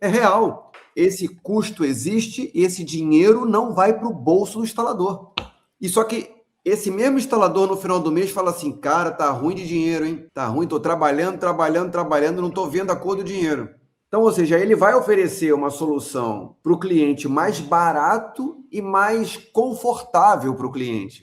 É real. Esse custo existe e esse dinheiro não vai para o bolso do instalador. E só que esse mesmo instalador no final do mês fala assim, cara, tá ruim de dinheiro, hein? Tá ruim, tô trabalhando, não tô vendo a cor do dinheiro. Então, ou seja, ele vai oferecer uma solução para o cliente mais barato e mais confortável para o cliente.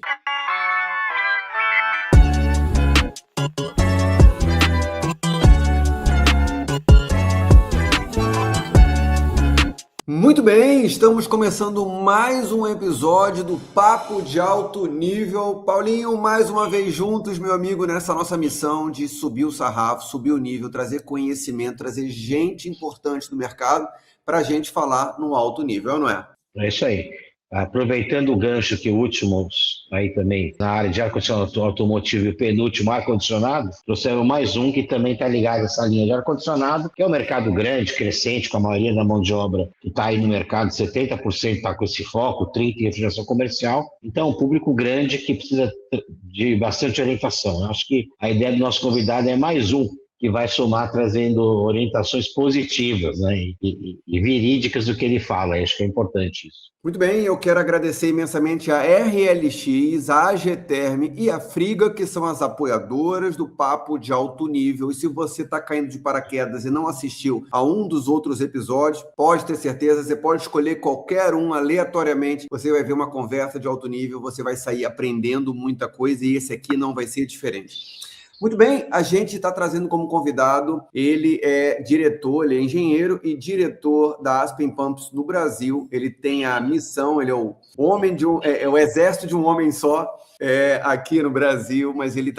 Muito bem, estamos começando mais um episódio do Papo de Alto Nível. Paulinho, mais uma vez juntos, meu amigo, nessa nossa missão de subir o sarrafo, subir o nível, trazer conhecimento, trazer gente importante do mercado para a gente falar no alto nível, não é? É isso aí. Aproveitando o gancho que o último aí também, na área de ar-condicionado automotivo e o penúltimo ar-condicionado, trouxeram mais um que também está ligado a essa linha de ar-condicionado, que é um mercado grande, crescente, com a maioria da mão de obra que está aí no mercado, 70% está com esse foco, 30% em refrigeração comercial. Então, um público grande que precisa de bastante orientação. Eu acho que a ideia do nosso convidado é mais um que vai somar trazendo orientações positivas, né, e verídicas do que ele fala. Acho que é importante isso. Muito bem, eu quero agradecer imensamente a RLX, a AGTerm e a Friga, que são as apoiadoras do Papo de Alto Nível. E se você está caindo de paraquedas e não assistiu a um dos outros episódios, pode ter certeza, você pode escolher qualquer um aleatoriamente. Você vai ver uma conversa de alto nível, você vai sair aprendendo muita coisa e esse aqui não vai ser diferente. Muito bem, a gente está trazendo como convidado, ele é diretor, ele é engenheiro e diretor da Aspen Pumps no Brasil. Ele tem a missão, ele é o homem é o exército de um homem só aqui no Brasil, mas ele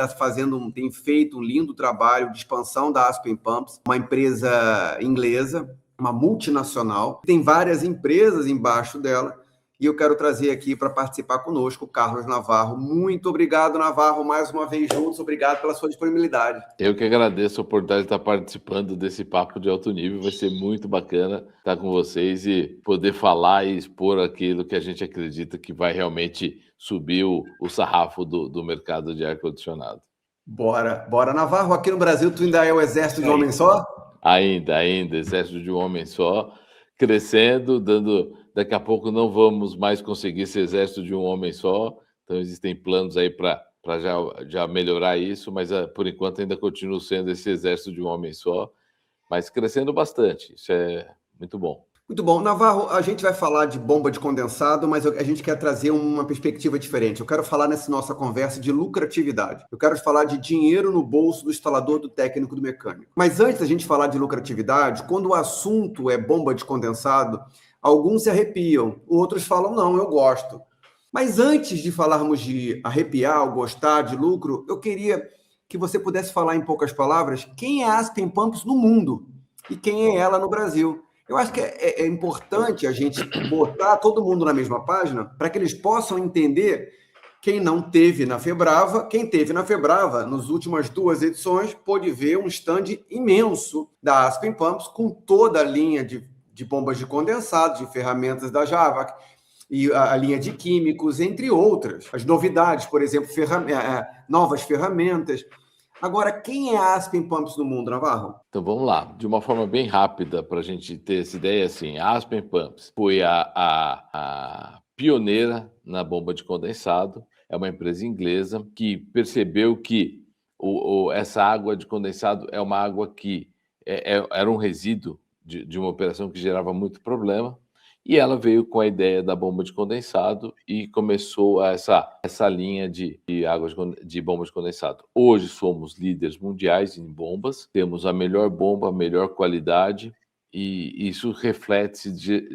tem feito um lindo trabalho de expansão da Aspen Pumps, uma empresa inglesa, uma multinacional, tem várias empresas embaixo dela. E eu quero trazer aqui para participar conosco o Carlos Navarro. Muito obrigado, Navarro, mais uma vez juntos. Obrigado pela sua disponibilidade. Eu que agradeço a oportunidade de estar participando desse papo de alto nível. Vai ser muito bacana estar com vocês e poder falar e expor aquilo que a gente acredita que vai realmente subir o sarrafo do mercado de ar-condicionado. Bora. Navarro, aqui no Brasil, tu ainda é o exército de um homem só? Ainda, exército de um homem só, crescendo, daqui a pouco não vamos mais conseguir esse exército de um homem só, então existem planos aí para já melhorar isso, mas por enquanto ainda continua sendo esse exército de um homem só, mas crescendo bastante, isso é muito bom. Muito bom. Navarro, a gente vai falar de bomba de condensado, mas a gente quer trazer uma perspectiva diferente. Eu quero falar nessa nossa conversa de lucratividade. Eu quero falar de dinheiro no bolso do instalador, do técnico, do mecânico. Mas antes da gente falar de lucratividade, quando o assunto é bomba de condensado, alguns se arrepiam, outros falam, não, eu gosto. Mas antes de falarmos de arrepiar ou gostar de lucro, eu queria que você pudesse falar em poucas palavras quem é a Aspen Pumps no mundo e quem é ela no Brasil. Eu acho que é importante a gente botar todo mundo na mesma página para que eles possam entender quem não teve na Febrava. Quem teve na Febrava, nas últimas 2 edições, pôde ver um stand imenso da Aspen Pumps com toda a linha de bombas de condensado, de ferramentas da Javac, e a linha de químicos, entre outras. As novidades, por exemplo, novas ferramentas. Agora, quem é a Aspen Pumps no mundo, Navarro? Então vamos lá, de uma forma bem rápida para a gente ter essa ideia, assim, a Aspen Pumps foi a pioneira na bomba de condensado, é uma empresa inglesa que percebeu que essa água de condensado é uma água que era um resíduo de uma operação que gerava muito problema, e ela veio com a ideia da bomba de condensado e começou essa linha de bomba de condensado. Hoje somos líderes mundiais em bombas, temos a melhor bomba, a melhor qualidade, e isso reflete-se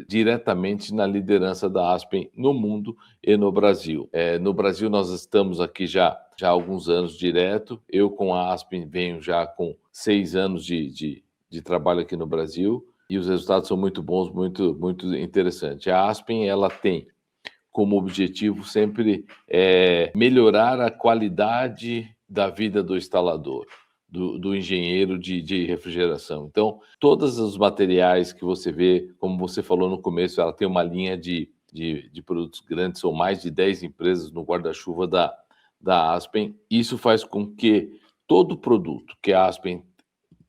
diretamente na liderança da Aspen no mundo e no Brasil. No Brasil nós estamos aqui já há alguns anos direto, eu com a Aspen venho já com 6 anos de trabalho aqui no Brasil, e os resultados são muito bons, muito, muito interessantes. A Aspen, ela tem como objetivo sempre melhorar a qualidade da vida do instalador, do engenheiro de refrigeração. Então, todos os materiais que você vê, como você falou no começo, ela tem uma linha de produtos grandes, são mais de 10 empresas no guarda-chuva da Aspen. Isso faz com que todo produto que a Aspen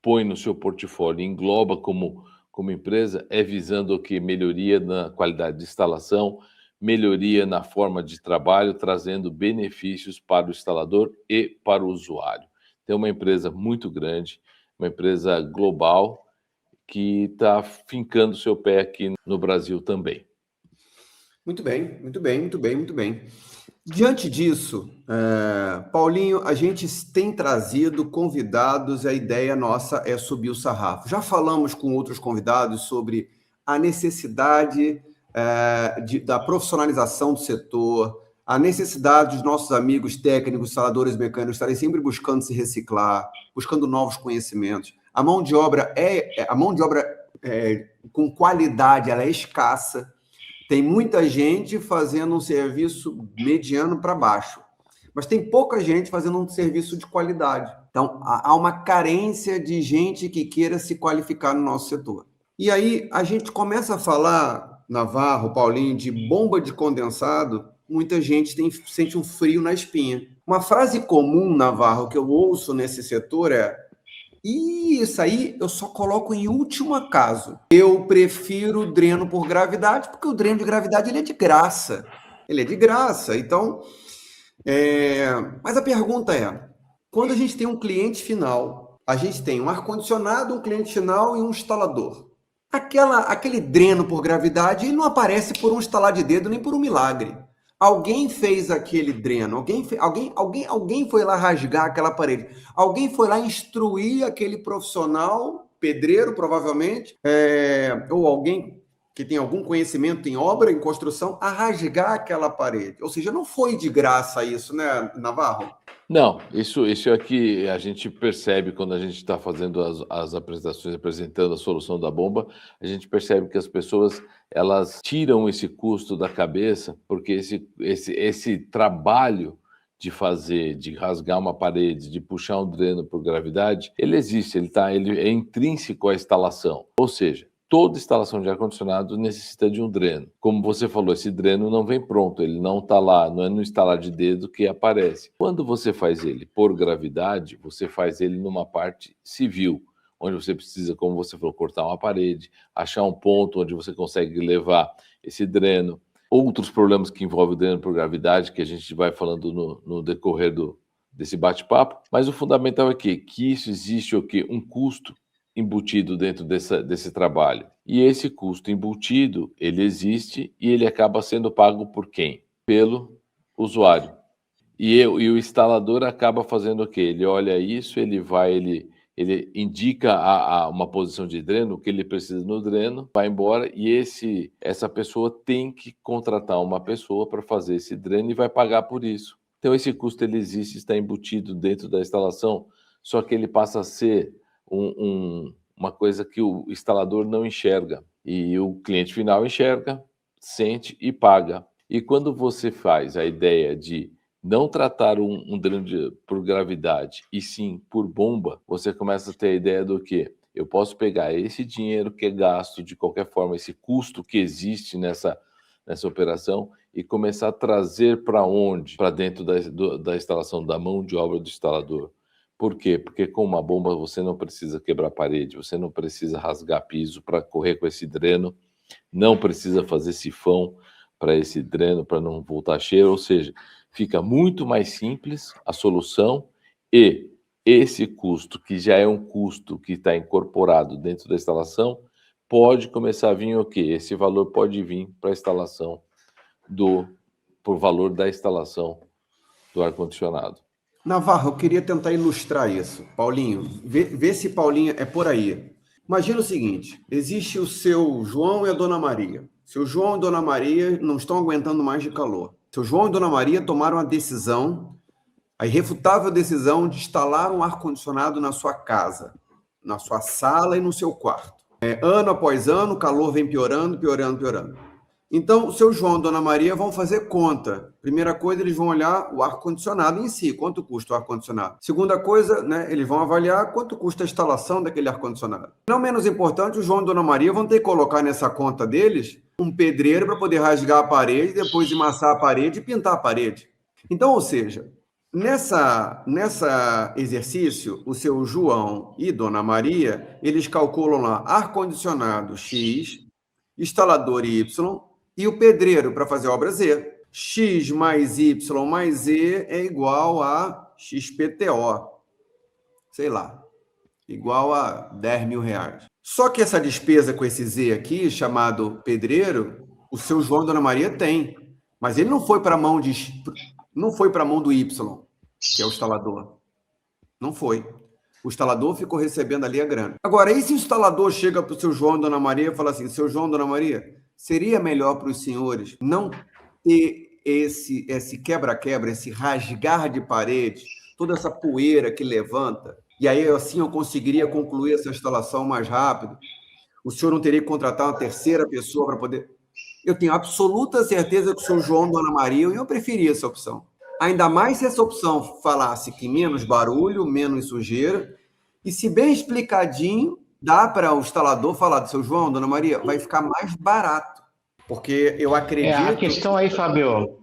põe no seu portfólio, engloba como como empresa é visando o que? Melhoria na qualidade de instalação, melhoria na forma de trabalho, trazendo benefícios para o instalador e para o usuário. Tem uma empresa muito grande, uma empresa global, que está fincando seu pé aqui no Brasil também. Muito bem, muito bem, muito bem, muito bem. Diante disso, Paulinho, a gente tem trazido convidados, a ideia nossa é subir o sarrafo. Já falamos com outros convidados sobre a necessidade da profissionalização do setor, a necessidade dos nossos amigos técnicos, instaladores mecânicos estarem sempre buscando se reciclar, buscando novos conhecimentos. A mão de obra com qualidade, ela é escassa. Tem muita gente fazendo um serviço mediano para baixo, mas tem pouca gente fazendo um serviço de qualidade. Então, há uma carência de gente que queira se qualificar no nosso setor. E aí, a gente começa a falar, Navarro, Paulinho, de bomba de condensado, muita gente sente um frio na espinha. Uma frase comum, Navarro, que eu ouço nesse setor é: e isso aí eu só coloco em último caso. Eu prefiro o dreno por gravidade, porque o dreno de gravidade ele é de graça. Ele é de graça. Então, mas a pergunta é, quando a gente tem um cliente final, a gente tem um ar-condicionado, um cliente final e um instalador. Aquele dreno por gravidade ele não aparece por um estalar de dedo nem por um milagre. Alguém fez aquele dreno, alguém foi lá rasgar aquela parede, alguém foi lá instruir aquele profissional, pedreiro provavelmente, ou alguém que tem algum conhecimento em obra, em construção, a rasgar aquela parede. Ou seja, não foi de graça isso, né, Navarro? Não, isso é que a gente percebe quando a gente está fazendo as apresentações, apresentando a solução da bomba, a gente percebe que as pessoas elas tiram esse custo da cabeça, porque esse trabalho de fazer, de rasgar uma parede, de puxar um dreno por gravidade, ele existe, ele é intrínseco à instalação. Ou seja, toda instalação de ar-condicionado necessita de um dreno. Como você falou, esse dreno não vem pronto, ele não está lá, não é no instalar de dedo que aparece. Quando você faz ele por gravidade, você faz ele numa parte civil, onde você precisa, como você falou, cortar uma parede, achar um ponto onde você consegue levar esse dreno. Outros problemas que envolvem o dreno por gravidade, que a gente vai falando no decorrer desse bate-papo, mas o fundamental é que isso existe um custo embutido dentro desse trabalho. E esse custo embutido, ele existe e ele acaba sendo pago por quem? Pelo usuário. E o instalador acaba fazendo o quê? Ele olha isso, ele indica uma posição de dreno, o que ele precisa no dreno, vai embora e essa pessoa tem que contratar uma pessoa para fazer esse dreno e vai pagar por isso. Então esse custo ele existe, está embutido dentro da instalação, só que ele passa a ser uma coisa que o instalador não enxerga e o cliente final enxerga, sente e paga. E quando você faz a ideia de não tratar um dreno por gravidade e sim por bomba, você começa a ter a ideia do que eu posso pegar esse dinheiro que é gasto de qualquer forma, esse custo que existe nessa operação e começar a trazer para onde? Para dentro da instalação, da mão de obra do instalador. Por quê? Porque com uma bomba você não precisa quebrar parede, você não precisa rasgar piso para correr com esse dreno, não precisa fazer sifão para esse dreno para não voltar cheiro, ou seja, fica muito mais simples a solução e esse custo, que já é um custo que está incorporado dentro da instalação, pode começar a vir o quê? Esse valor pode vir para a instalação por valor da instalação do ar-condicionado. Navarro, eu queria tentar ilustrar isso. Paulinho, vê se Paulinho é por aí. Imagina o seguinte, existe o seu João e a Dona Maria. Seu João e Dona Maria não estão aguentando mais de calor. Seu João e Dona Maria tomaram a decisão, a irrefutável decisão de instalar um ar-condicionado na sua casa, na sua sala e no seu quarto. Ano após ano, o calor vem piorando, piorando, piorando. Então, o seu João e Dona Maria vão fazer conta. Primeira coisa, eles vão olhar o ar-condicionado em si, quanto custa o ar-condicionado. Segunda coisa, eles vão avaliar quanto custa a instalação daquele ar-condicionado. Não menos importante, o João e Dona Maria vão ter que colocar nessa conta deles um pedreiro para poder rasgar a parede, depois emassar a parede e pintar a parede. Então, ou seja, Nessa exercício, o seu João e Dona Maria, eles calculam lá ar-condicionado X, instalador Y e o pedreiro para fazer a obra Z. X mais Y mais Z é igual a XPTO. Sei lá, igual a R$10.000. Só que essa despesa com esse Z aqui, chamado pedreiro, o seu João e Dona Maria tem. Mas ele não foi para a mão do Y, que é o instalador. Não foi. O instalador ficou recebendo ali a grana. Agora, e se o instalador chega para o seu João e Dona Maria e fala assim, seu João e Dona Maria, seria melhor para os senhores não ter esse quebra-quebra, esse rasgar de parede, toda essa poeira que levanta, e aí assim eu conseguiria concluir essa instalação mais rápido? O senhor não teria que contratar uma terceira pessoa para poder... Eu tenho absoluta certeza que o seu João e Dona Maria, eu preferia essa opção. Ainda mais se essa opção falasse que menos barulho, menos sujeira, e se bem explicadinho, dá para o instalador falar do seu João, Dona Maria, vai ficar mais barato. Porque eu acredito... A questão aí, Fábio,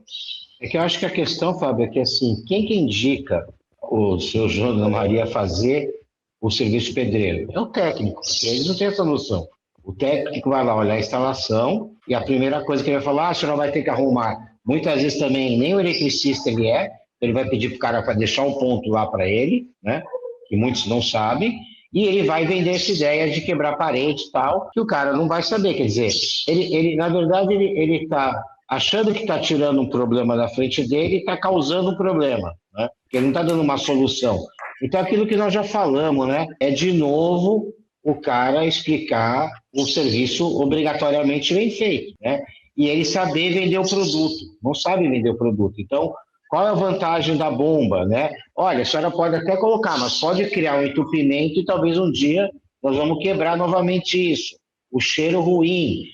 é que eu acho que a questão, Fábio, é que assim, quem que indica o seu João e Dona Maria fazer o serviço pedreiro? É o técnico, porque eles não têm essa noção. O técnico vai lá olhar a instalação e a primeira coisa que ele vai falar, a senhora vai ter que arrumar. Muitas vezes também nem o eletricista ele vai pedir para o cara para deixar um ponto lá para ele, né? Que muitos não sabem, e ele vai vender essa ideia de quebrar parede e tal, que o cara não vai saber. Quer dizer, ele na verdade, ele está achando que está tirando um problema da frente dele e está causando um problema, né? Porque ele não está dando uma solução. Então, aquilo que nós já falamos, né? É de novo o cara explicar o serviço obrigatoriamente bem feito, né? E ele saber vender o produto. Não sabe vender o produto. Então, qual é a vantagem da bomba, né? Olha, a senhora pode até colocar, mas pode criar um entupimento e talvez um dia nós vamos quebrar novamente isso. O cheiro ruim,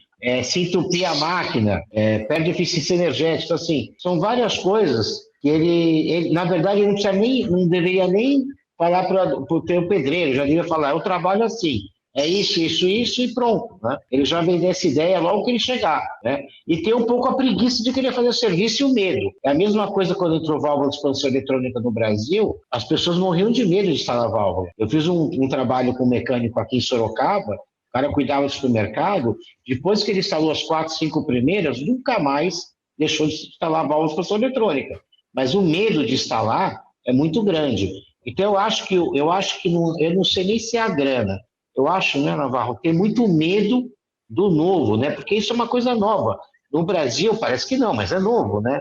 se entupir a máquina, perde eficiência energética, assim. São várias coisas que ele na verdade, ele não deveria nem falar para o teu pedreiro, já devia falar, eu trabalho assim. É isso, isso, isso e pronto, né? Ele já vendeu essa ideia logo que ele chegar, né? E tem um pouco a preguiça de querer fazer o serviço e o medo. É a mesma coisa quando entrou válvula de expansão eletrônica no Brasil, as pessoas morriam de medo de instalar válvula. Eu fiz um trabalho com um mecânico aqui em Sorocaba, o cara cuidava do supermercado, depois que ele instalou as 4, 5 primeiras, nunca mais deixou de instalar válvula de expansão eletrônica. Mas o medo de instalar é muito grande. Então eu acho que eu não sei nem se é a grana. Eu acho, né, Navarro, tem muito medo do novo, né? Porque isso é uma coisa nova. No Brasil parece que não, mas é novo, né?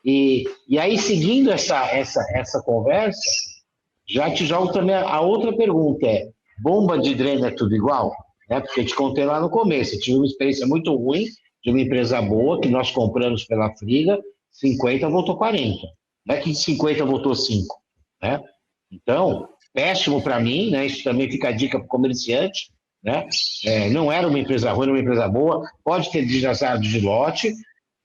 E aí, seguindo essa conversa, já te jogo também a outra pergunta, bomba de dreno é tudo igual? Né? Porque eu te contei lá no começo, eu tive uma experiência muito ruim de uma empresa boa, que nós compramos pela Friga, 50 voltou 40. Não é que de 50 voltou 5, né? Então, péssimo para mim, né? Isso também fica a dica para o comerciante, né? Não era uma empresa ruim, era uma empresa boa, pode ter desajado de lote,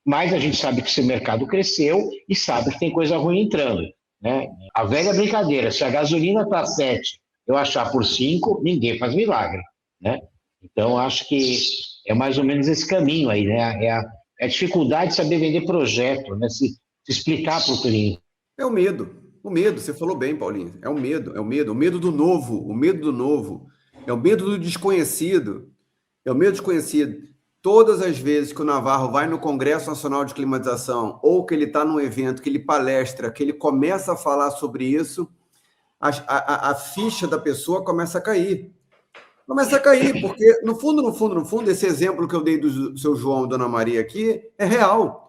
mas a gente sabe que esse mercado cresceu e sabe que tem coisa ruim entrando, né? A velha brincadeira, se a gasolina está 7, eu achar por 5, ninguém faz milagre, né? Então, acho que é mais ou menos esse caminho aí, né? É a dificuldade de saber vender projeto, né? Se explicar para o cliente. É o medo. O medo, você falou bem, Paulinho. É o medo do novo, é o medo do desconhecido, é o medo desconhecido. Todas as vezes que o Navarro vai no Congresso Nacional de Climatização ou que ele está num evento, que ele palestra, que ele começa a falar sobre isso, a ficha da pessoa começa a cair. Porque no fundo, esse exemplo que eu dei do seu João e Dona Maria aqui é real.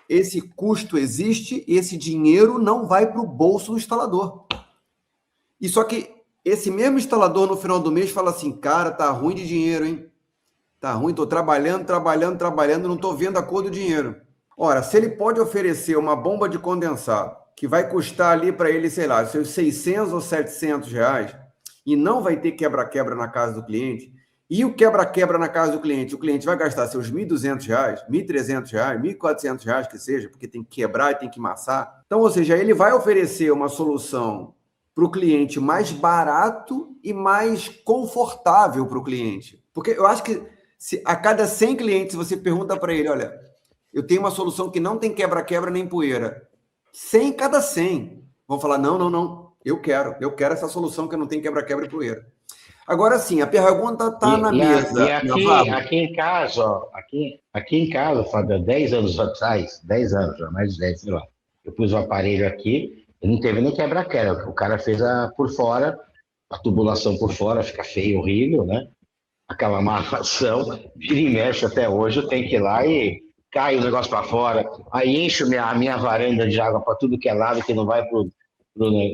Esse custo existe e esse dinheiro não vai para o bolso do instalador. E só que esse mesmo instalador, no final do mês, fala assim, cara, tá ruim de dinheiro, hein? Tá ruim, estou trabalhando, não estou vendo a cor do dinheiro. Ora, se ele pode oferecer uma bomba de condensado que vai custar ali para ele, sei lá, seus 600 ou 700 reais, e não vai ter quebra-quebra na casa do cliente, e o quebra-quebra na casa do cliente, o cliente vai gastar seus R$1.200, R$1.300, R$1.400 que seja, porque tem que quebrar e tem que amassar. Então, ou seja, ele vai oferecer uma solução para o cliente mais barato e mais confortável para o cliente. Porque eu acho que se a cada 100 clientes você pergunta para ele, olha, eu tenho uma solução que não tem quebra-quebra nem poeira. 100 cada 100. vão falar, não, eu quero essa solução que não tem quebra-quebra e poeira. Agora sim, a pergunta está na mesa. Aqui em casa, ó, aqui em casa, Fábio, 10 anos atrás, 10 anos, já, mais de 10, sei lá, eu pus o aparelho aqui, e não teve nem quebra-quebra, o cara fez por fora, a tubulação por fora, fica feio, horrível, né? Aquela amarração, vira e mexe até hoje, eu tenho que ir lá e cai o negócio para fora, aí encho a minha varanda de água para tudo que é lado, que não vai pro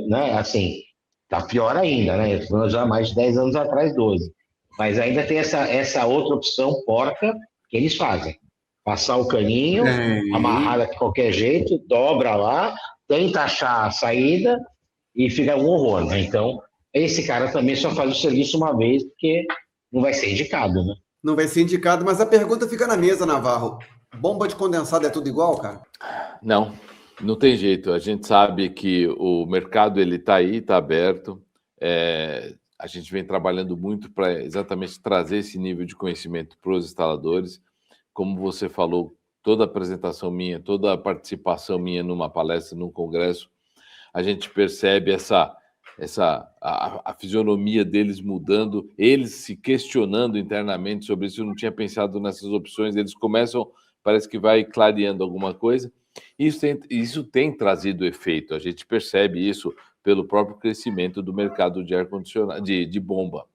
né? Assim, tá pior ainda, né? Eu tô já mais de 10 anos atrás, 12. Mas ainda tem essa outra opção porca que eles fazem. Passar o caninho, amarrar de qualquer jeito, dobra lá, tenta achar a saída e fica um horror, né? Então, esse cara também só faz o serviço uma vez, porque não vai ser indicado, né? Não vai ser indicado, mas a pergunta fica na mesa, Navarro. Bomba de condensado é tudo igual, cara? Não tem jeito. A gente sabe que o mercado ele está aí, está aberto. A gente vem trabalhando muito para exatamente trazer esse nível de conhecimento para os instaladores. Como você falou, toda a apresentação minha, toda a participação minha numa palestra, num congresso, a gente percebe a fisionomia deles mudando, eles se questionando internamente sobre isso. Eu não tinha pensado nessas opções. Eles começam, parece que vai clareando alguma coisa. Isso tem trazido efeito. A gente percebe isso pelo próprio crescimento do mercado de ar-condicionado, de bomba,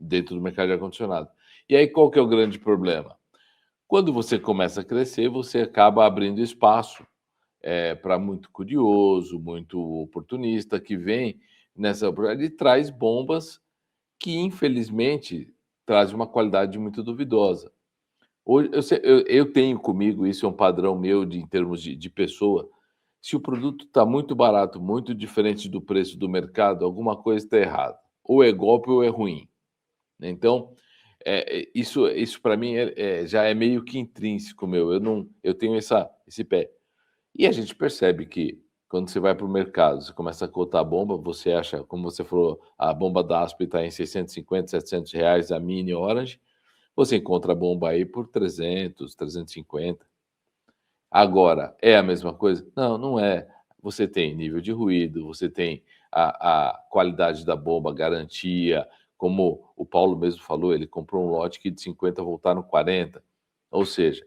dentro do mercado de ar-condicionado. E aí, qual que é o grande problema? Quando você começa a crescer, você acaba abrindo espaço para muito curioso, muito oportunista, que vem nessa oportunidade e traz bombas que, infelizmente, trazem uma qualidade muito duvidosa. Hoje, eu tenho comigo, isso é um padrão meu em termos de pessoa. Se o produto está muito barato, muito diferente do preço do mercado, alguma coisa está errada. Ou é golpe ou é ruim. Então, isso para mim já é meio que intrínseco meu. Eu tenho esse pé. E a gente percebe que quando você vai para o mercado, você começa a cotar a bomba, você acha, como você falou, a bomba da Asp está em 650, 700 reais, a Mini Orange. Você encontra a bomba aí por 300, 350. Agora, é a mesma coisa? Não é. Você tem nível de ruído, você tem a qualidade da bomba, garantia, como o Paulo mesmo falou, ele comprou um lote que de 50 voltaram 40. Ou seja,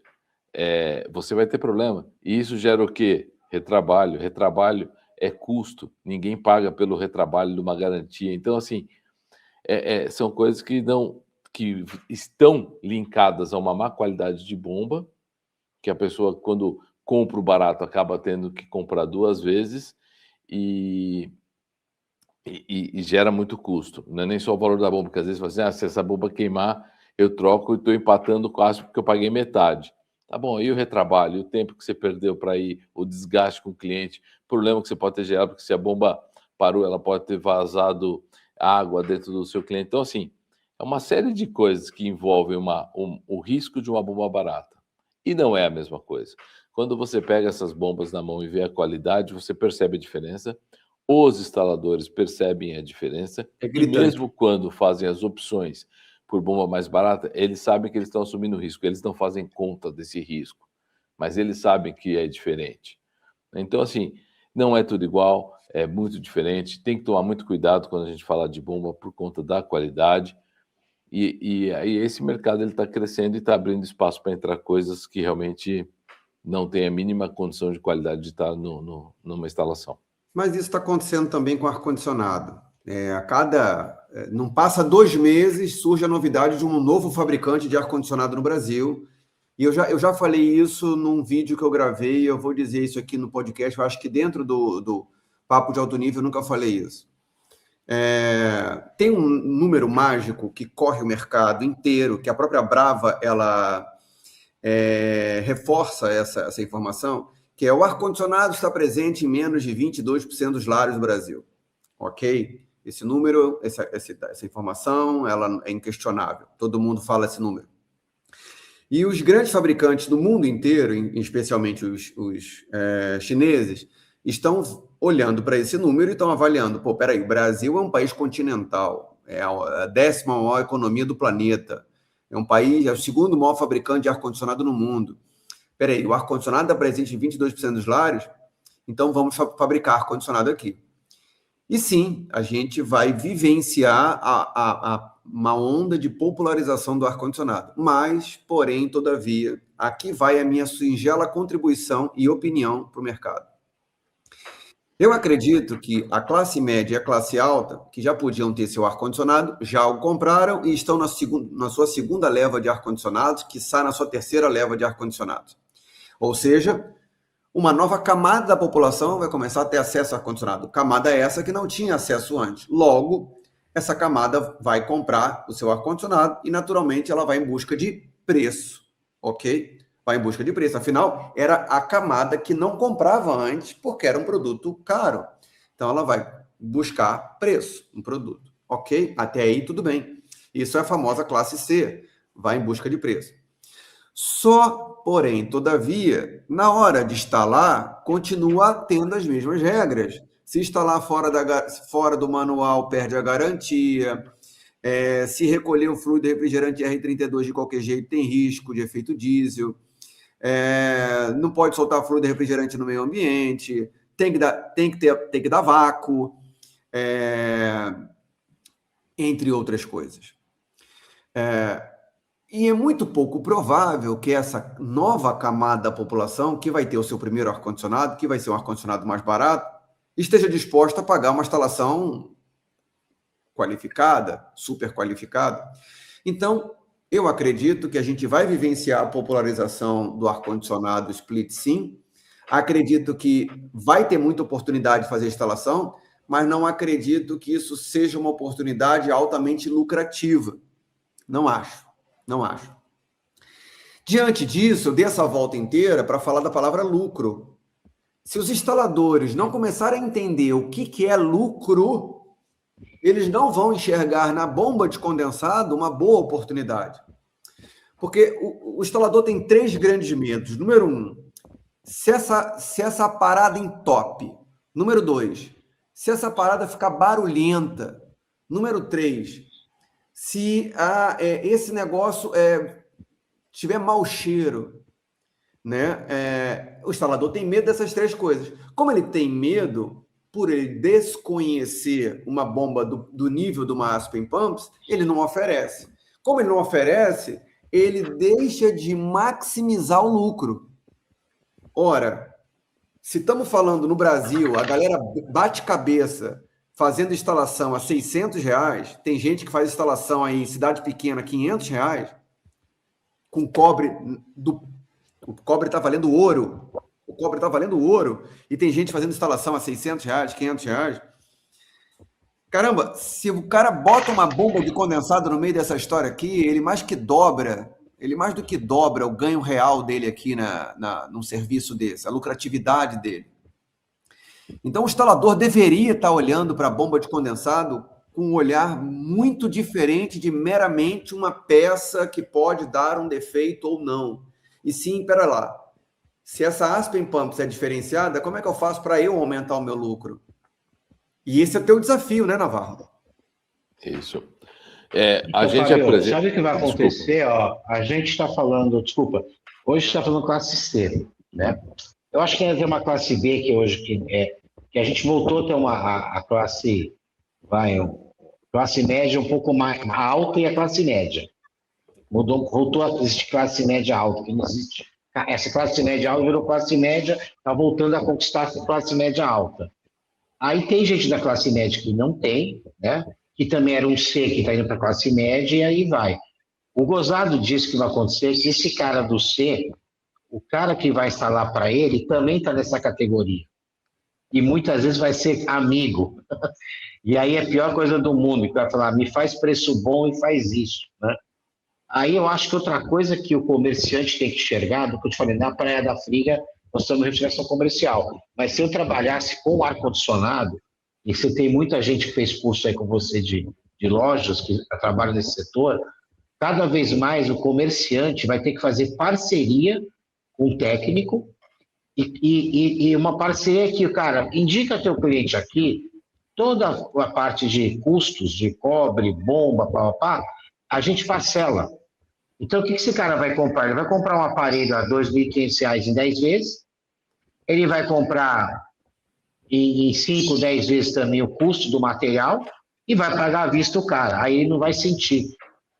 você vai ter problema. E isso gera o quê? Retrabalho. Retrabalho é custo. Ninguém paga pelo retrabalho de uma garantia. Então, assim, são coisas que estão linkadas a uma má qualidade de bomba, que a pessoa, quando compra o barato, acaba tendo que comprar 2 vezes e gera muito custo. Não é nem só o valor da bomba, porque às vezes você fala assim, se essa bomba queimar, eu troco e estou empatando quase porque eu paguei metade. Tá bom, e o retrabalho, o tempo que você perdeu para ir, o desgaste com o cliente, problema que você pode ter gerado, porque se a bomba parou, ela pode ter vazado água dentro do seu cliente. Então, assim, é uma série de coisas que envolvem o risco de uma bomba barata. E não é a mesma coisa. Quando você pega essas bombas na mão e vê a qualidade, você percebe a diferença. Os instaladores percebem a diferença. E mesmo quando fazem as opções por bomba mais barata, eles sabem que eles estão assumindo risco. Eles não fazem conta desse risco, mas eles sabem que é diferente. Então, assim, não é tudo igual, é muito diferente. Tem que tomar muito cuidado quando a gente fala de bomba por conta da qualidade. E aí esse mercado está crescendo e está abrindo espaço para entrar coisas que realmente não têm a mínima condição de qualidade de estar numa instalação. Mas isso está acontecendo também com ar-condicionado. Não passa 2 meses, surge a novidade de um novo fabricante de ar-condicionado no Brasil. E eu já falei isso num vídeo que eu gravei, eu vou dizer isso aqui no podcast, eu acho que dentro do Papo de Alto Nível eu nunca falei isso. Tem um número mágico que corre o mercado inteiro, que a própria Brava ela reforça essa informação, que é o ar-condicionado está presente em menos de 22% dos lares do Brasil. Ok? Esse número, essa informação, ela é inquestionável. Todo mundo fala esse número. E os grandes fabricantes do mundo inteiro, especialmente os chineses, estão olhando para esse número e estão avaliando. Peraí, o Brasil é um país continental, é a 10ª maior economia do planeta, é um país, é o 2º maior fabricante de ar-condicionado no mundo. Peraí, o ar-condicionado está presente em 22% dos lares, então vamos fabricar ar-condicionado aqui. E sim, a gente vai vivenciar uma onda de popularização do ar-condicionado. Mas, porém, todavia, aqui vai a minha singela contribuição e opinião para o mercado. Eu acredito que a classe média e a classe alta, que já podiam ter seu ar-condicionado, já o compraram e estão na sua segunda leva de ar-condicionados, que está na sua terceira leva de ar-condicionados. Ou seja, uma nova camada da população vai começar a ter acesso ao ar-condicionado. Camada essa que não tinha acesso antes. Logo, essa camada vai comprar o seu ar-condicionado e, naturalmente, ela vai em busca de preço, ok? Vai em busca de preço. Afinal, era a camada que não comprava antes porque era um produto caro. Então, ela vai buscar preço, um produto, ok? Até aí, tudo bem. Isso é a famosa classe C, vai em busca de preço. Só, porém, todavia, na hora de instalar, continua tendo as mesmas regras. Se instalar fora do manual, perde a garantia. Se recolher o fluido refrigerante R32 de qualquer jeito, tem risco de efeito diesel. Não pode soltar fluido refrigerante no meio ambiente. Tem que dar vácuo. Entre outras coisas. E é muito pouco provável que essa nova camada da população, que vai ter o seu primeiro ar-condicionado, que vai ser um ar-condicionado mais barato, esteja disposta a pagar uma instalação qualificada, super qualificada. Então, eu acredito que a gente vai vivenciar a popularização do ar-condicionado split sim. Acredito que vai ter muita oportunidade de fazer instalação, mas não acredito que isso seja uma oportunidade altamente lucrativa. Não acho. Diante disso, eu dei essa volta inteira para falar da palavra lucro. Se os instaladores não começarem a entender o que é lucro, eles não vão enxergar na bomba de condensado uma boa oportunidade. Porque o instalador tem 3 grandes medos. Número 1, se essa parada entope. Número 2, se essa parada ficar barulhenta. Número 3, se esse negócio tiver mau cheiro, né? O instalador tem medo dessas 3 coisas. Como ele tem medo, por ele desconhecer uma bomba do nível de uma Aspen Pumps, ele não oferece. Como ele não oferece, ele deixa de maximizar o lucro. Ora, se estamos falando no Brasil, a galera bate cabeça fazendo instalação a R$600, tem gente que faz instalação aí em cidade pequena R$500, com cobre, o cobre está valendo ouro, e tem gente fazendo instalação a R$600, R$500. Caramba, se o cara bota uma bomba de condensado no meio dessa história aqui, ele mais do que dobra o ganho real dele aqui num serviço desse, a lucratividade dele. Então, o instalador deveria estar olhando para a bomba de condensado com um olhar muito diferente de meramente uma peça que pode dar um defeito ou não. E sim, pera lá, se essa Aspen Pumps é diferenciada, como é que eu faço para eu aumentar o meu lucro? E esse é o teu desafio, né, Navarro? Isso. Então, a gente Fábio, apresenta... sabe o que vai acontecer? Ó, a gente está falando, hoje está falando classe C, né? Eu acho que ainda tem uma classe B que hoje que a gente voltou a ter a classe média um pouco mais alta e a classe média. Voltou a existir classe média alta, que não existe. Essa classe média alta virou classe média, está voltando a conquistar a classe média alta. Aí tem gente da classe média que não tem, né? Que também era um C que está indo para a classe média e aí vai. O gozado disso que vai acontecer é que esse cara do C, o cara que vai instalar para ele também está nessa categoria. E muitas vezes vai ser amigo. E aí é a pior coisa do mundo, que vai falar, me faz preço bom e faz isso, né? Aí eu acho que outra coisa que o comerciante tem que enxergar, do que eu te falei, na Praia da Friga, nós estamos em refrigeração comercial. Mas se eu trabalhasse com ar-condicionado, e você tem muita gente que fez curso aí com você de lojas que trabalham nesse setor, cada vez mais o comerciante vai ter que fazer parceria com o técnico e uma parceria que, cara, indica teu cliente aqui, toda a parte de custos de cobre, bomba, a gente parcela. Então, o que esse cara vai comprar? Ele vai comprar um aparelho a R$2.500 em 10 vezes, ele vai comprar em 5, 10 vezes também o custo do material e vai pagar à vista o cara. Aí ele não vai sentir,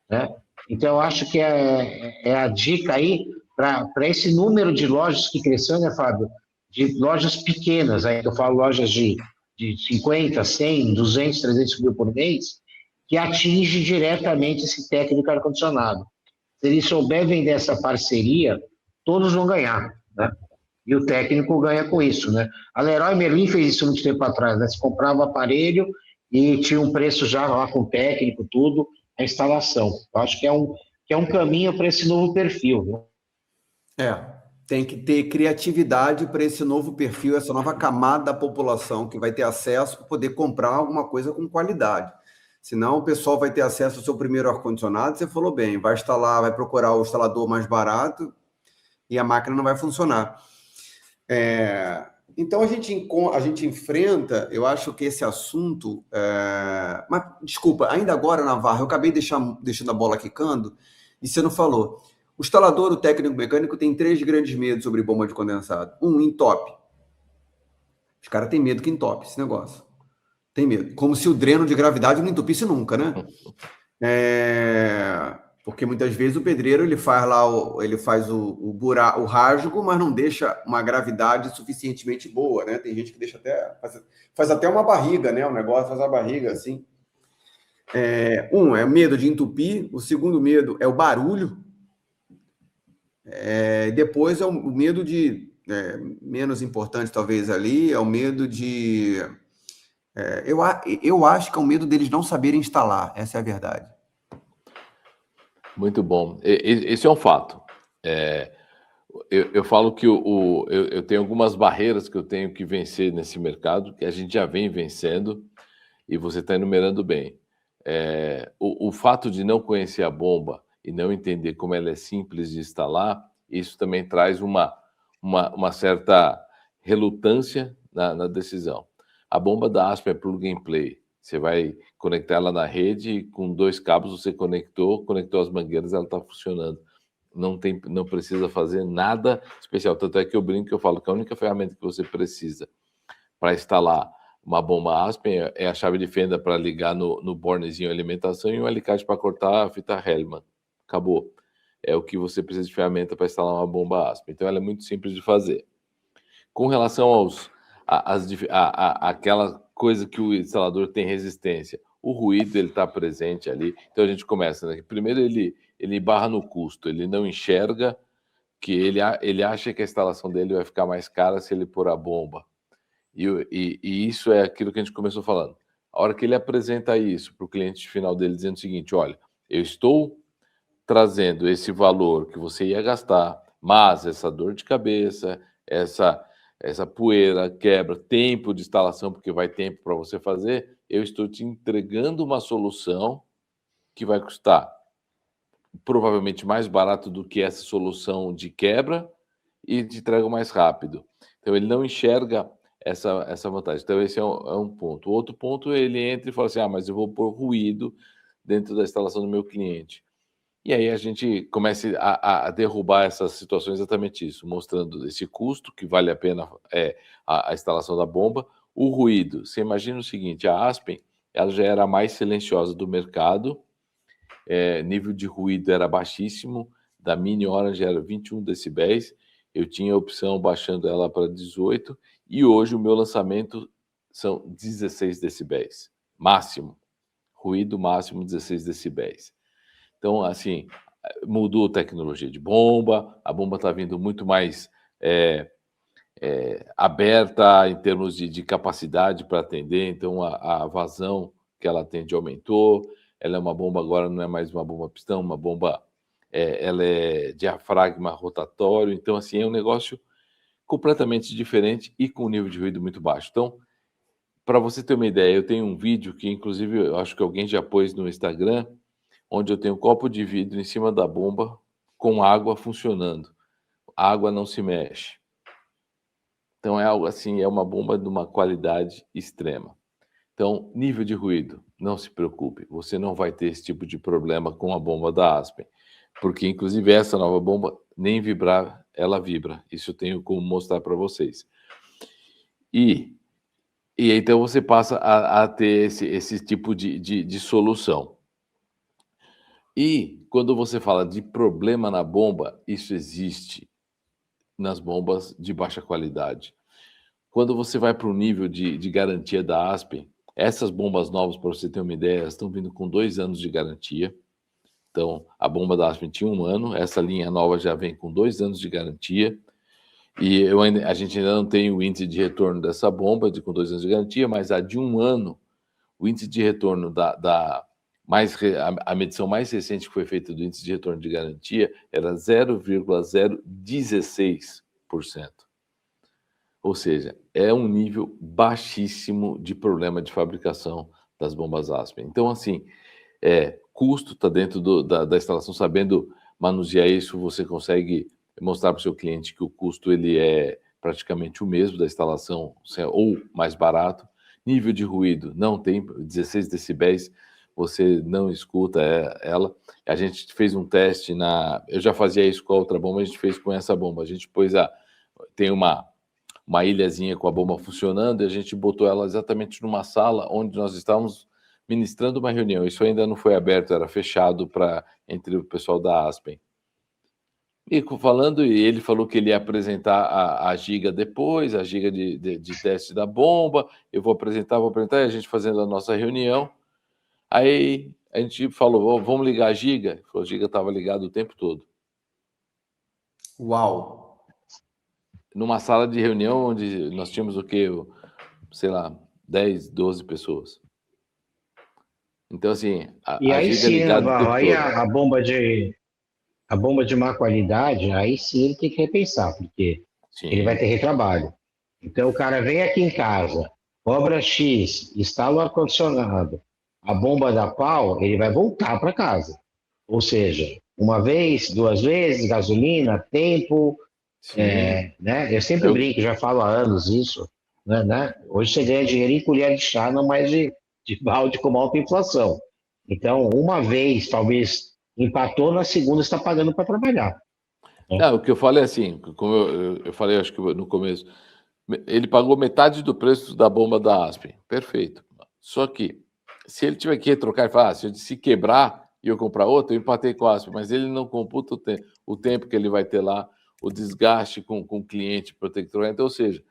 né? Então, eu acho que é a dica aí para esse número de lojas que cresceu, né, Fábio? De lojas pequenas, aí eu falo lojas de 50, 100, 200, 300 mil por mês, que atinge diretamente esse técnico de ar-condicionado. Se ele souber vender essa parceria, todos vão ganhar, né? E o técnico ganha com isso, né? A Leroy Merlin fez isso muito tempo atrás, né? Você comprava o aparelho e tinha um preço já lá com o técnico, tudo, a instalação. Eu acho que é um caminho para esse novo perfil, né? Tem que ter criatividade para esse novo perfil, essa nova camada da população que vai ter acesso para poder comprar alguma coisa com qualidade. Senão o pessoal vai ter acesso ao seu primeiro ar-condicionado, você falou bem, vai instalar, vai procurar o instalador mais barato e a máquina não vai funcionar. Então a gente enfrenta, eu acho que esse assunto. Mas, desculpa, ainda agora, Navarro, eu acabei deixando a bola quicando e você não falou. O instalador, o técnico mecânico, tem 3 grandes medos sobre bomba de condensado. Entope. Os caras têm medo que entope esse negócio. Tem medo. Como se o dreno de gravidade não entupisse nunca, né? Porque muitas vezes o pedreiro ele faz o buraco, o rasgo, mas não deixa uma gravidade suficientemente boa, né? Tem gente que deixa faz até uma barriga, né? O negócio faz a barriga assim. É medo de entupir. O segundo medo é o barulho. Depois é o medo de menos importante talvez ali é o medo de eu acho que é o medo deles não saberem instalar. Essa é a verdade. Muito bom. Esse é um fato. Eu falo que eu tenho algumas barreiras que eu tenho que vencer nesse mercado, que a gente já vem vencendo, e você está enumerando bem. O fato de não conhecer a bomba e não entender como ela é simples de instalar, isso também traz uma certa relutância na decisão. A bomba da Aspen é plug and play. Você vai conectar ela na rede e com 2 cabos você conectou as mangueiras, ela está funcionando. Não precisa fazer nada especial. Tanto é que eu brinco que eu falo que a única ferramenta que você precisa para instalar uma bomba Aspen é a chave de fenda para ligar no bornezinho alimentação e um alicate para cortar a fita Hellman. Acabou. É o que você precisa de ferramenta para instalar uma bomba Aspen. Então ela é muito simples de fazer. Com relação àquela coisa que o instalador tem resistência, o ruído ele está presente ali. Então a gente começa, né? Primeiro ele barra no custo, ele não enxerga que ele acha que a instalação dele vai ficar mais cara se ele pôr a bomba. E isso é aquilo que a gente começou falando. A hora que ele apresenta isso para o cliente final dele, dizendo o seguinte: olha, eu estou trazendo esse valor que você ia gastar, mas essa dor de cabeça, essa poeira, quebra, tempo de instalação, porque vai tempo para você fazer, eu estou te entregando uma solução que vai custar provavelmente mais barato do que essa solução de quebra e te entrego mais rápido. Então, ele não enxerga essa vantagem. Então, esse é um ponto. O outro ponto, ele entra e fala assim, mas eu vou pôr ruído dentro da instalação do meu cliente. E aí a gente começa a derrubar essas situações, exatamente isso, mostrando esse custo, que vale a pena a instalação da bomba. O ruído, você imagina o seguinte, a Aspen, ela já era a mais silenciosa do mercado, nível de ruído era baixíssimo, da Mini Orange era 21 decibéis, eu tinha a opção baixando ela para 18, e hoje o meu lançamento são 16 decibéis, máximo, ruído máximo 16 decibéis. Então, assim, mudou a tecnologia de bomba, a bomba está vindo muito mais aberta em termos de capacidade para atender, então a vazão que ela atende aumentou, ela é uma bomba agora, não é mais uma bomba pistão, uma bomba, ela é diafragma rotatório, então, assim, é um negócio completamente diferente e com um nível de ruído muito baixo. Então, para você ter uma ideia, eu tenho um vídeo que, inclusive, eu acho que alguém já pôs no Instagram, onde eu tenho um copo de vidro em cima da bomba com água funcionando. A água não se mexe. Então é algo assim, é uma bomba de uma qualidade extrema. Então, nível de ruído, não se preocupe, você não vai ter esse tipo de problema com a bomba da Aspen, porque inclusive essa nova bomba, nem vibrar, ela vibra. Isso eu tenho como mostrar para vocês. E E então você passa a ter esse tipo de solução. E quando você fala de problema na bomba, isso existe nas bombas de baixa qualidade. Quando você vai para o nível de garantia da Aspen, essas bombas novas, para você ter uma ideia, estão vindo com 2 anos de garantia. Então, a bomba da Aspen tinha 1 ano, essa linha nova já vem com 2 anos de garantia. E a gente ainda não tem o índice de retorno dessa bomba com 2 anos de garantia, mas a de 1 ano, o índice de retorno a medição mais recente que foi feita do índice de retorno de garantia era 0,016%. Ou seja, é um nível baixíssimo de problema de fabricação das bombas Aspen. Então, assim, custo está dentro da instalação, sabendo manusear isso, você consegue mostrar para o seu cliente que o custo ele é praticamente o mesmo da instalação, ou mais barato. Nível de ruído, não tem 16 decibéis, você não escuta ela. A gente fez um teste eu já fazia isso com a outra bomba, a gente fez com essa bomba. A gente tem uma ilhazinha com a bomba funcionando e a gente botou ela exatamente numa sala onde nós estávamos ministrando uma reunião. Isso ainda não foi aberto, era fechado entre o pessoal da Aspen. E ele falou que ele ia apresentar a giga depois, a giga de teste da bomba. Eu vou apresentar, e a gente fazendo a nossa reunião. Aí a gente falou, vamos ligar a giga? A giga estava ligada o tempo todo. Uau! Numa sala de reunião onde nós tínhamos o quê? Sei lá, 10, 12 pessoas. Então, assim, a aí giga sim, ligada o tempo aí todo. a bomba de má qualidade, aí sim ele tem que repensar, porque ele vai ter retrabalho. Então o cara vem aqui em casa, cobra X, instala o ar-condicionado, a bomba dá pau, ele vai voltar para casa. Ou seja, 1 vez, 2 vezes, gasolina, tempo, né? Eu sempre brinco, já falo há anos isso, né? Hoje você ganha dinheiro em colher de chá, não mais de balde com alta inflação. Então, 1 vez, talvez empatou, na segunda está pagando para trabalhar. O que eu falo é assim, como eu falei, acho que no começo, ele pagou metade do preço da bomba da Aspen. Perfeito. Só que, se ele tiver que trocar e falar, se quebrar e eu comprar outra, eu empatei com a Aspen, mas ele não computa o tempo que ele vai ter lá, o desgaste com o cliente para ter que trocar. Então, ou seja,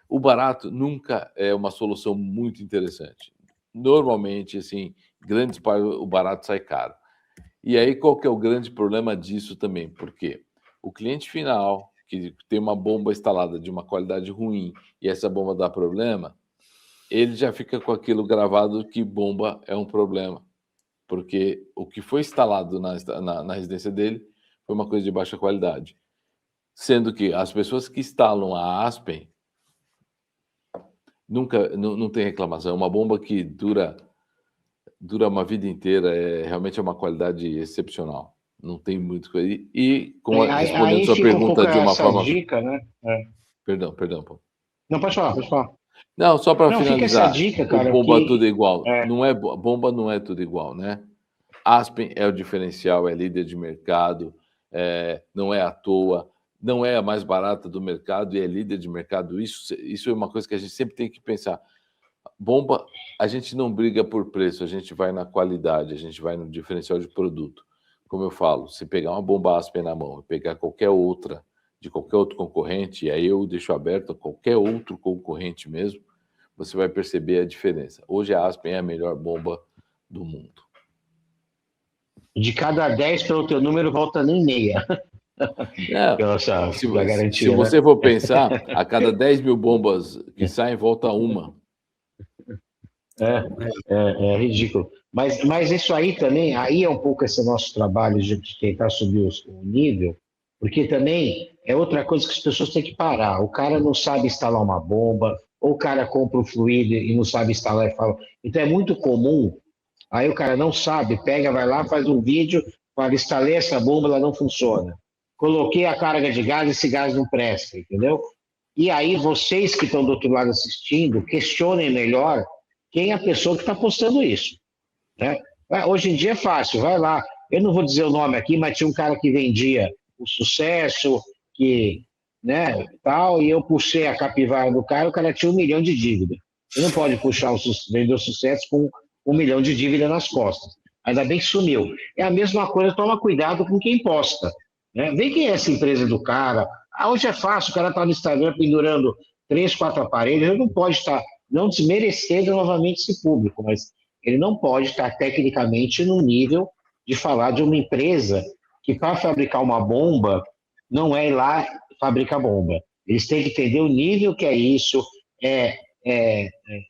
o barato nunca é uma solução muito interessante. Normalmente, assim, o barato sai caro. E aí, qual que é o grande problema disso também? Porque o cliente final, que tem uma bomba instalada de uma qualidade ruim e essa bomba dá problema, ele já fica com aquilo gravado que bomba é um problema. Porque o que foi instalado na residência dele foi uma coisa de baixa qualidade. Sendo que as pessoas que instalam a Aspen não tem reclamação. É uma bomba que dura uma vida inteira, realmente é uma qualidade excepcional. Não tem muito coisa. E respondendo sua pergunta de uma forma. Dica, né? Perdão, pô. Não, pode falar. Não, só para finalizar. Fica essa dica, cara. Bomba tudo igual. Bomba não é tudo igual, né? Aspen é o diferencial, é líder de mercado, não é à toa, não é a mais barata do mercado e é líder de mercado. Isso é uma coisa que a gente sempre tem que pensar. Bomba, a gente não briga por preço, a gente vai na qualidade, a gente vai no diferencial de produto. Como eu falo, se pegar uma bomba Aspen na mão e pegar qualquer outra, de qualquer outro concorrente, e aí eu deixo aberto a qualquer outro concorrente mesmo, você vai perceber a diferença. Hoje a Aspen é a melhor bomba do mundo. De cada 10 pelo teu número, volta nem meia. Se você for pensar, a cada 10 mil bombas que saem, volta uma. É ridículo. Mas isso aí também, aí é um pouco esse nosso trabalho de tentar subir o nível, porque também é outra coisa que as pessoas têm que parar. O cara não sabe instalar uma bomba, ou o cara compra o fluido e não sabe instalar e fala. Então é muito comum, aí o cara não sabe, pega, vai lá, faz um vídeo, fala, instalei essa bomba, ela não funciona. Coloquei a carga de gás, esse gás não presta, entendeu? E aí vocês que estão do outro lado assistindo, questionem melhor quem é a pessoa que está postando isso, né? Hoje em dia é fácil, vai lá. Eu não vou dizer o nome aqui, mas tinha um cara que vendia o Sucesso, que, né, tal, e eu puxei a capivara do cara, o cara tinha 1 milhão de dívida. Você não pode puxar vender o sucesso com 1 milhão de dívida nas costas. Ainda bem que sumiu. É a mesma coisa, toma cuidado com quem posta. Né? Vê quem é essa empresa do cara. Hoje é fácil, o cara está no Instagram pendurando 3, 4 aparelhos, ele não pode estar, não desmerecendo novamente esse público, mas ele não pode estar tecnicamente no nível de falar de uma empresa que, para fabricar uma bomba, não é ir lá fabricar bomba. Eles têm que entender o nível que é isso, é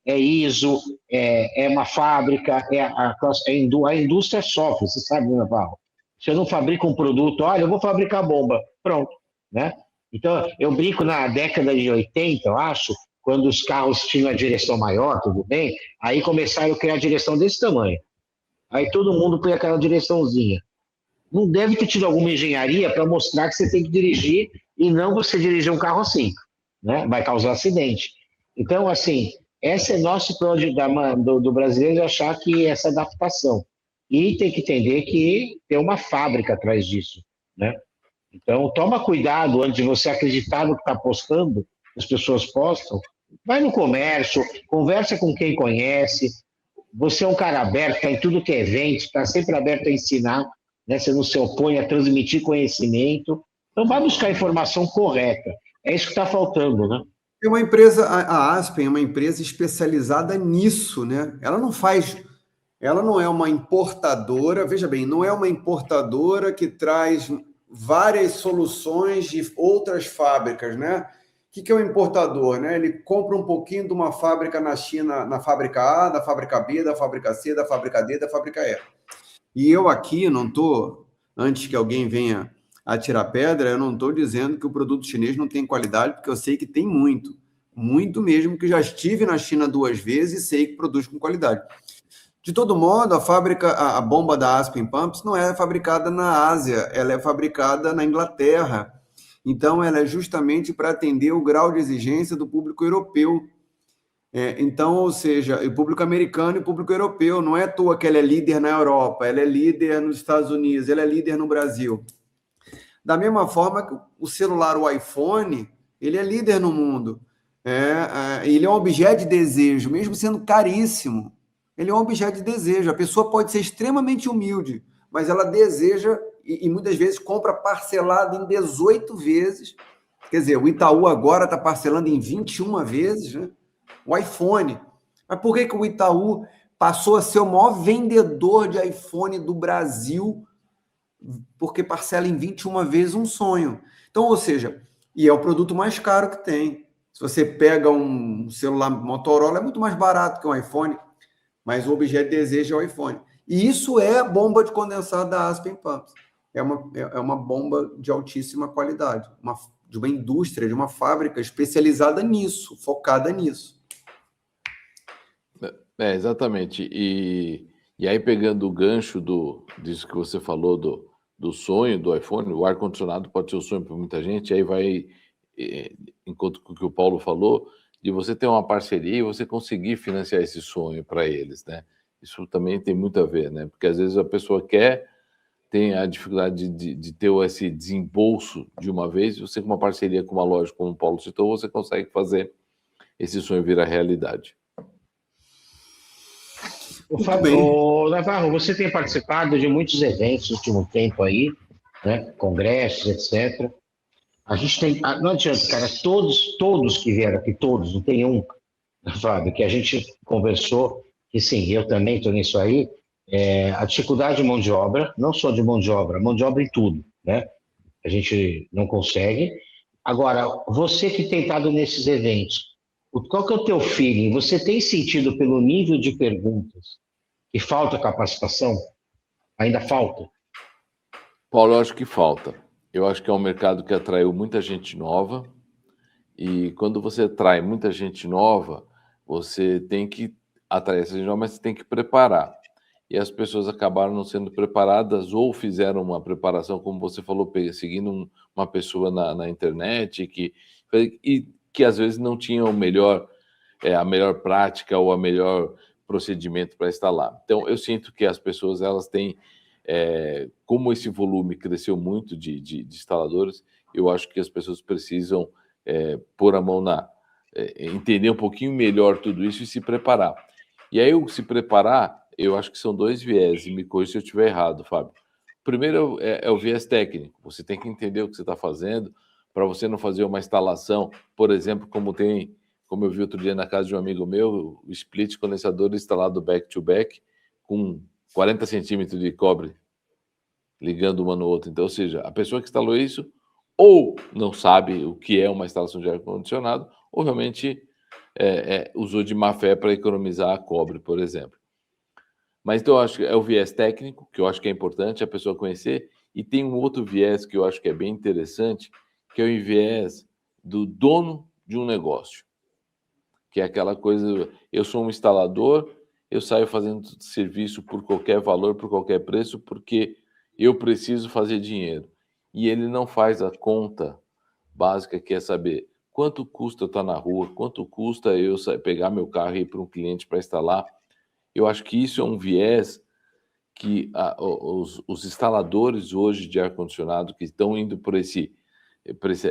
ISO, é uma fábrica, a indústria sofre, você sabe, né, Navarro? Se eu não fabrico um produto, olha, eu vou fabricar bomba, pronto, né? Então, eu brinco na década de 80, eu acho, quando os carros tinham a direção maior, tudo bem, aí começaram a criar a direção desse tamanho. Aí todo mundo põe aquela direçãozinha. Não deve ter tido alguma engenharia para mostrar que você tem que dirigir e não você dirigir um carro assim, né? Vai causar acidente. Então, assim, esse é nosso problema do brasileiro achar que essa adaptação. E tem que entender que tem uma fábrica atrás disso, né? Então, toma cuidado antes de você acreditar no que está postando, as pessoas postam. Vai no comércio, conversa com quem conhece. Você é um cara aberto, está em tudo que é evento, está sempre aberto a ensinar, né? Você não se opõe a transmitir conhecimento. Então, vai buscar a informação correta. É isso que está faltando, né? É uma empresa, a Aspen é uma empresa especializada nisso, né? Ela não é uma importadora, veja bem, não é uma importadora que traz várias soluções de outras fábricas, né? O que é um importador, né? Ele compra um pouquinho de uma fábrica na China, na fábrica A, da fábrica B, da fábrica C, da fábrica D, da fábrica E. E eu aqui não estou, antes que alguém venha atirar pedra, eu não estou dizendo que o produto chinês não tem qualidade, porque eu sei que tem muito, muito mesmo, que já estive na China 2 vezes e sei que produz com qualidade. De todo modo, a bomba da Aspen Pumps não é fabricada na Ásia, ela é fabricada na Inglaterra. Então, ela é justamente para atender o grau de exigência do público europeu. Então, ou seja, o público americano e o público europeu. Não é à toa que ela é líder na Europa, ela é líder nos Estados Unidos, ela é líder no Brasil. Da mesma forma que o celular, o iPhone, ele é líder no mundo. Ele é um objeto de desejo, mesmo sendo caríssimo. Ele é um objeto de desejo. A pessoa pode ser extremamente humilde, mas ela deseja e muitas vezes compra parcelado em 18 vezes. Quer dizer, o Itaú agora está parcelando em 21 vezes, né? O iPhone. Mas por que o Itaú passou a ser o maior vendedor de iPhone do Brasil? Porque parcela em 21 vezes um sonho. Então, ou seja, e é o produto mais caro que tem. Se você pega um celular Motorola, é muito mais barato que um iPhone, mas o objeto de desejo é o iPhone. E isso é a bomba de condensado da Aspen Pumps. É uma bomba de altíssima qualidade, de uma indústria, de uma fábrica especializada nisso, focada nisso. Exatamente. E aí, pegando o gancho disso que você falou, do sonho do iPhone, o ar-condicionado pode ser o sonho para muita gente, aí vai, enquanto que o Paulo falou, de você ter uma parceria e você conseguir financiar esse sonho para eles, né? Isso também tem muito a ver, né? Porque às vezes a pessoa tem a dificuldade de ter esse desembolso de uma vez, e você com uma parceria com uma loja, como o Paulo citou, você consegue fazer esse sonho virar realidade. Navarro, você tem participado de muitos eventos no último tempo aí, né? Congressos, etc. A gente tem, não adianta, cara, todos que vieram aqui, todos, não tem um, Fábio, que a gente conversou, que sim, eu também estou nisso aí, a dificuldade de mão de obra, não só de mão de obra em tudo, né? A gente não consegue. Agora, você que tem estado nesses eventos, qual que é o teu feeling? Você tem sentido pelo nível de perguntas que falta capacitação? Ainda falta? Paulo, eu acho que falta. Eu acho que é um mercado que atraiu muita gente nova, e quando você atrai muita gente nova, você tem que atrair essa gente nova, mas você tem que preparar. E as pessoas acabaram não sendo preparadas ou fizeram uma preparação, como você falou, seguindo uma pessoa na internet e que às vezes não tinha a melhor prática ou a melhor procedimento para instalar. Então, eu sinto que as pessoas elas têm, como esse volume cresceu muito de instaladores, eu acho que as pessoas precisam pôr a mão entender um pouquinho melhor tudo isso e se preparar. E aí, o se preparar, eu acho que são 2 viés, e me corrija se eu estiver errado, Fábio. O primeiro é o viés técnico, você tem que entender o que você está fazendo, para você não fazer uma instalação, por exemplo, como eu vi outro dia na casa de um amigo meu, o split condensador instalado back-to-back, com 40 centímetros de cobre ligando uma no outro. Então, ou seja, a pessoa que instalou isso ou não sabe o que é uma instalação de ar-condicionado, ou realmente usou de má fé para economizar cobre, por exemplo. Mas então eu acho que é o viés técnico, que eu acho que é importante a pessoa conhecer, e tem um outro viés que eu acho que é bem interessante, que é o viés do dono de um negócio, que é aquela coisa, eu sou um instalador, eu saio fazendo serviço por qualquer valor, por qualquer preço, porque eu preciso fazer dinheiro. E ele não faz a conta básica, que é saber quanto custa eu estar na rua, quanto custa eu pegar meu carro e ir para um cliente para instalar. Eu acho que isso é um viés que os instaladores hoje de ar-condicionado que estão indo por esse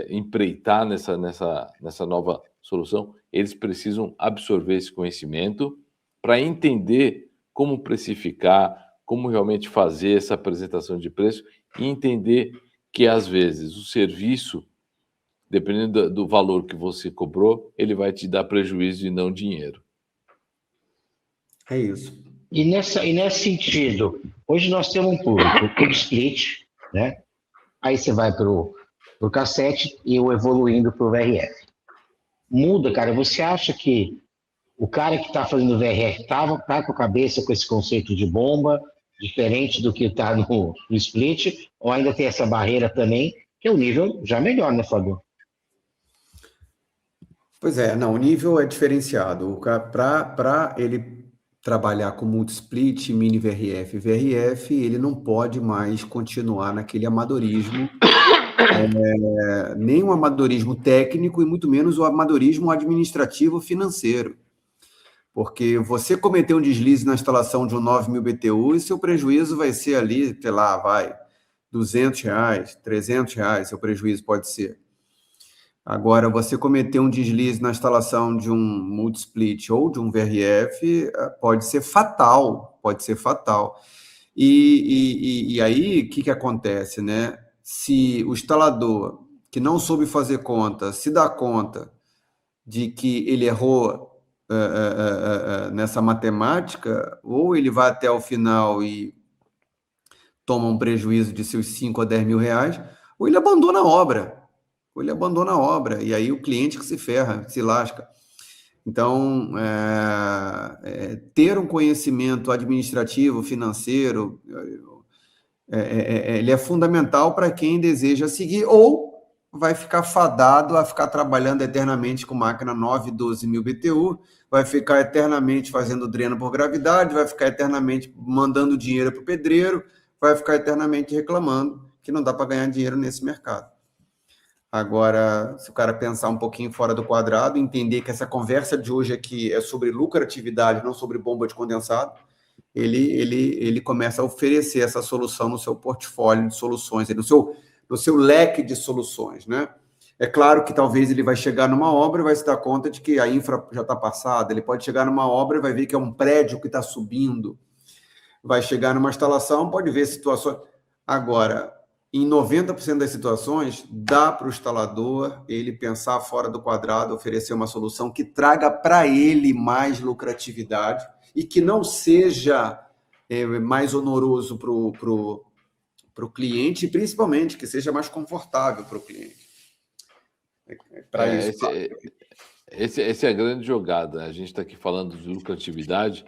empreitar nessa nova solução, eles precisam absorver esse conhecimento para entender como precificar, como realmente fazer essa apresentação de preço e entender que, às vezes, o serviço, dependendo do valor que você cobrou, ele vai te dar prejuízo e não dinheiro. É isso. E nesse sentido, hoje nós temos um público tudo split, né? Aí você vai para o cassete e o evoluindo para o VRF. Muda, cara. Você acha que o cara que está fazendo VRF tá com a cabeça com esse conceito de bomba, diferente do que está no split, ou ainda tem essa barreira também, que é o nível já melhor, né, Fábio? Pois é, não, o nível é diferenciado. Para ele trabalhar com multi-split, mini VRF, VRF, ele não pode mais continuar naquele amadorismo, nem o amadorismo técnico e muito menos o amadorismo administrativo financeiro. Porque você cometeu um deslize na instalação de um 9.000 BTU e seu prejuízo vai ser ali, sei lá, vai, R$200, R$300, seu prejuízo pode ser. Agora, você cometer um deslize na instalação de um multi-split ou de um VRF pode ser fatal, pode ser fatal. E aí, o que acontece, né? Se o instalador que não soube fazer conta se dá conta de que ele errou nessa matemática, ou ele vai até o final e toma um prejuízo de seus 5 a 10 mil reais, ou ele abandona a obra. Ou ele abandona a obra, e aí o cliente que se ferra, se lasca. Então, ter um conhecimento administrativo, financeiro, ele é fundamental para quem deseja seguir, ou vai ficar fadado a ficar trabalhando eternamente com máquina 9, 12 mil BTU, vai ficar eternamente fazendo dreno por gravidade, vai ficar eternamente mandando dinheiro para o pedreiro, vai ficar eternamente reclamando que não dá para ganhar dinheiro nesse mercado. Agora, se o cara pensar um pouquinho fora do quadrado, entender que essa conversa de hoje aqui é sobre lucratividade, não sobre bomba de condensado, ele começa a oferecer essa solução no seu portfólio de soluções, no seu leque de soluções, né? É claro que talvez ele vai chegar numa obra e vai se dar conta de que a infra já está passada, ele pode chegar numa obra e vai ver que é um prédio que está subindo, vai chegar numa instalação, pode ver situações... Agora, em 90% das situações, dá para o instalador ele pensar fora do quadrado, oferecer uma solução que traga para ele mais lucratividade e que não seja mais onoroso para o cliente e, principalmente, que seja mais confortável para o cliente. Essa é a grande jogada. A gente está aqui falando de lucratividade,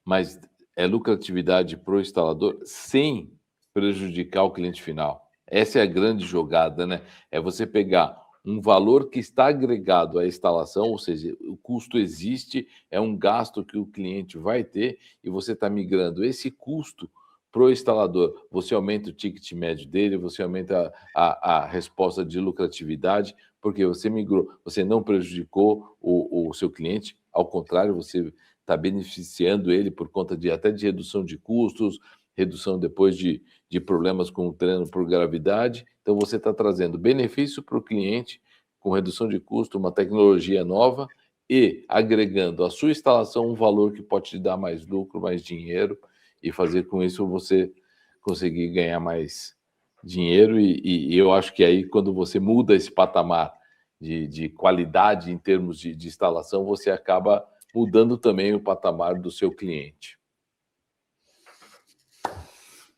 mas é lucratividade para o instalador sem prejudicar o cliente final. Essa é a grande jogada, né? É você pegar um valor que está agregado à instalação, ou seja, o custo existe, é um gasto que o cliente vai ter, e você está migrando esse custo para o instalador. Você aumenta o ticket médio dele, você aumenta a resposta de lucratividade, porque você migrou, você não prejudicou o seu cliente, ao contrário, você está beneficiando ele por conta até de redução de custos, redução depois de problemas com o treino por gravidade. Então, você está trazendo benefício para o cliente com redução de custo, uma tecnologia nova e agregando à sua instalação um valor que pode te dar mais lucro, mais dinheiro e fazer com isso você conseguir ganhar mais dinheiro. E eu acho que aí, quando você muda esse patamar de qualidade em termos de instalação, você acaba mudando também o patamar do seu cliente.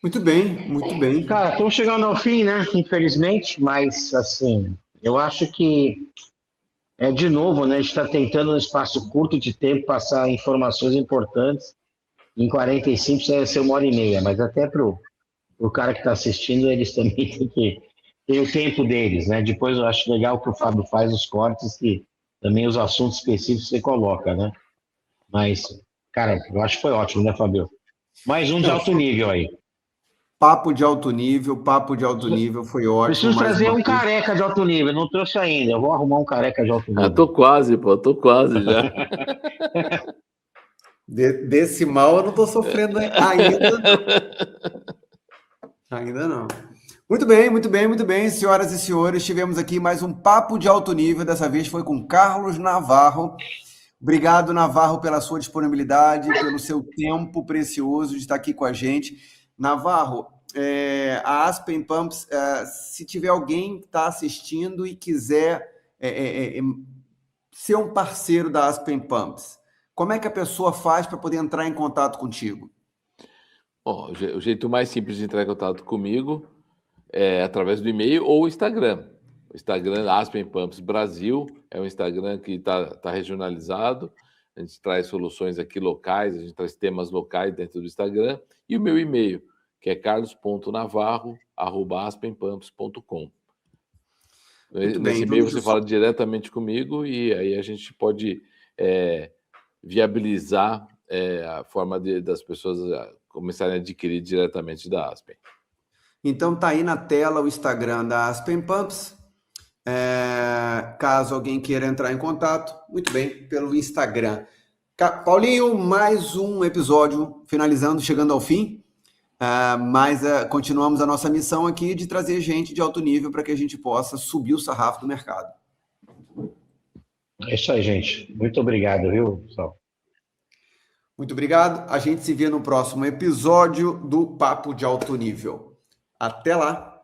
Muito bem, muito bem. Cara, estamos chegando ao fim, né? Infelizmente, mas assim, eu acho que de novo, né? A gente está tentando, num espaço curto de tempo, passar informações importantes. Em 45 deve ser 1h30, mas até para o cara que está assistindo, eles também têm que ter o tempo deles, né? Depois eu acho legal que o Fábio faz os cortes, que também os assuntos específicos você coloca, né? Mas, cara, eu acho que foi ótimo, né, Fábio? Mais um de alto nível aí. Papo de alto nível, foi ótimo. Preciso trazer um careca de alto nível, não trouxe ainda. Eu vou arrumar um careca de alto nível. Tô quase já. Desse mal eu não estou sofrendo ainda, não. Ainda não. Muito bem, senhoras e senhores. Tivemos aqui mais um papo de alto nível. Dessa vez foi com Carlos Navarro. Obrigado, Navarro, pela sua disponibilidade, pelo seu tempo precioso de estar aqui com a gente. Navarro, a Aspen Pumps, se tiver alguém que está assistindo e quiser ser um parceiro da Aspen Pumps, como é que a pessoa faz para poder entrar em contato contigo? Bom, o jeito mais simples de entrar em contato comigo é através do e-mail ou Instagram. O Instagram Aspen Pumps Brasil é um Instagram que está regionalizado. A gente traz soluções aqui locais, a gente traz temas locais dentro do Instagram. E o meu e-mail, que é carlos.navarro@aspenpumps.com. Nesse e-mail você fala diretamente comigo e aí a gente pode viabilizar a forma das pessoas começarem a adquirir diretamente da Aspen. Então tá aí na tela o Instagram da Aspen Pumps. Caso alguém queira entrar em contato, muito bem, pelo Instagram. Paulinho, mais um episódio finalizando, chegando ao fim. Mas continuamos a nossa missão aqui de trazer gente de alto nível para que a gente possa subir o sarrafo do mercado. É isso aí, gente. Muito obrigado, viu, pessoal? Muito obrigado. A gente se vê no próximo episódio do Papo de Alto Nível. Até lá.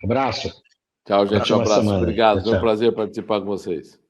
Abraço. Tchau, gente. Um abraço. Semana. Obrigado. Tchau. Foi um prazer participar com vocês.